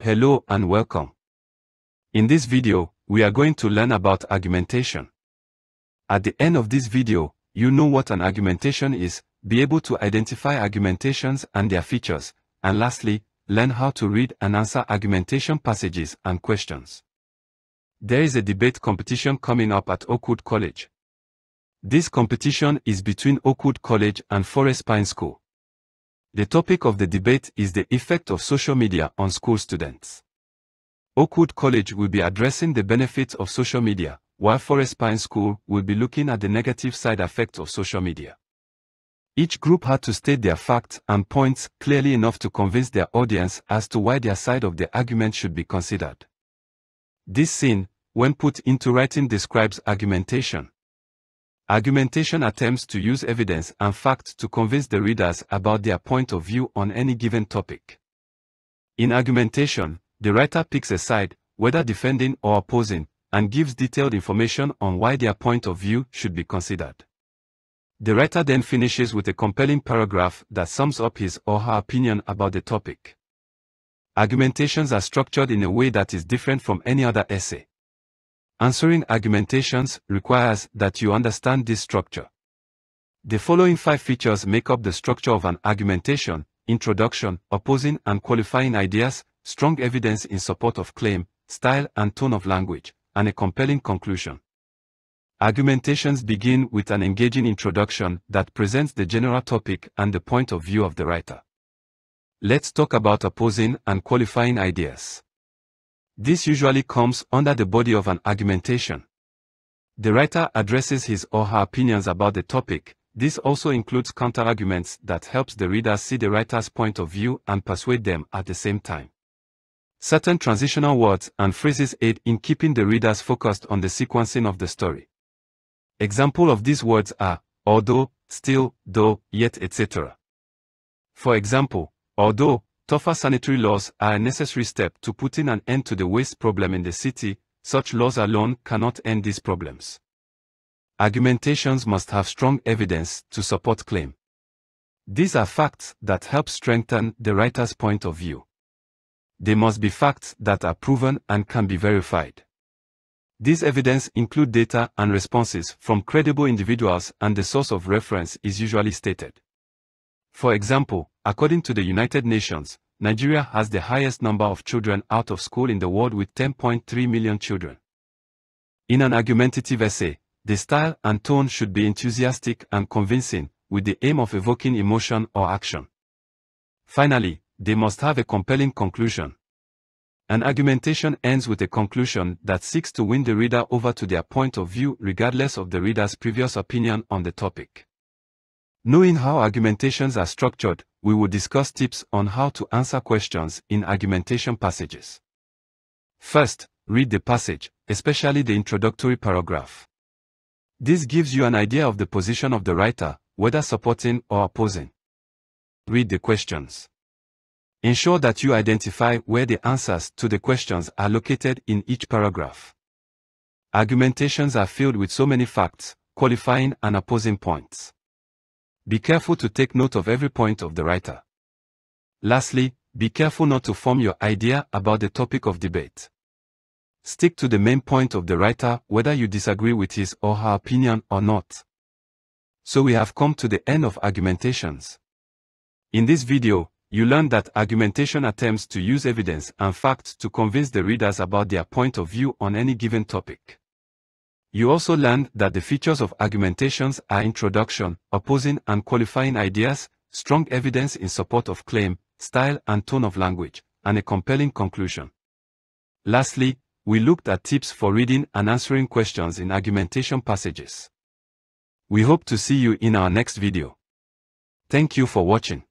Hello and welcome. In this video, we are going to learn about argumentation. At the end of this video, you know what an argumentation is, be able to identify argumentations and their features, and lastly, learn how to read and answer argumentation passages and questions. There is a debate competition coming up at Oakwood College. This competition is between Oakwood College and Forest Pine School. The topic of the debate is the effect of social media on school students. Oakwood College will be addressing the benefits of social media, while Forest Pine School will be looking at the negative side effects of social media. Each group had to state their facts and points clearly enough to convince their audience as to why their side of the argument should be considered. This scene, when put into writing, describes argumentation. Argumentation attempts to use evidence and facts to convince the readers about their point of view on any given topic. In argumentation, the writer picks a side, whether defending or opposing, and gives detailed information on why their point of view should be considered. The writer then finishes with a compelling paragraph that sums up his or her opinion about the topic. Argumentations are structured in a way that is different from any other essay. Answering argumentations requires that you understand this structure. The following 5 features make up the structure of an argumentation: introduction, opposing and qualifying ideas, strong evidence in support of claim, style and tone of language, and a compelling conclusion. Argumentations begin with an engaging introduction that presents the general topic and the point of view of the writer. Let's talk about opposing and qualifying ideas. This usually comes under the body of an argumentation. The writer addresses his or her opinions about the topic. This also includes counterarguments that helps the reader see the writer's point of view and persuade them at the same time. Certain transitional words and phrases aid in keeping the readers focused on the sequencing of the story. Examples of these words are although, still, though, yet, etc. For example, although tougher sanitary laws are a necessary step to putting an end to the waste problem in the city, such laws alone cannot end these problems. Argumentations must have strong evidence to support claim. These are facts that help strengthen the writer's point of view. They must be facts that are proven and can be verified. These evidence include data and responses from credible individuals, and the source of reference is usually stated. For example, according to the United Nations, Nigeria has the highest number of children out of school in the world with 10.3 million children. In an argumentative essay, the style and tone should be enthusiastic and convincing, with the aim of evoking emotion or action. Finally, they must have a compelling conclusion. An argumentation ends with a conclusion that seeks to win the reader over to their point of view regardless of the reader's previous opinion on the topic. Knowing how argumentations are structured, we will discuss tips on how to answer questions in argumentation passages. First, read the passage, especially the introductory paragraph. This gives you an idea of the position of the writer, whether supporting or opposing. Read the questions. Ensure that you identify where the answers to the questions are located in each paragraph. Argumentations are filled with so many facts, qualifying and opposing points. Be careful to take note of every point of the writer. Lastly, be careful not to form your idea about the topic of debate. Stick to the main point of the writer whether you disagree with his or her opinion or not. So we have come to the end of argumentations. In this video, you learned that argumentation attempts to use evidence and facts to convince the readers about their point of view on any given topic. You also learned that the features of argumentations are introduction, opposing and qualifying ideas, strong evidence in support of claim, style and tone of language, and a compelling conclusion. Lastly, we looked at tips for reading and answering questions in argumentation passages. We hope to see you in our next video. Thank you for watching.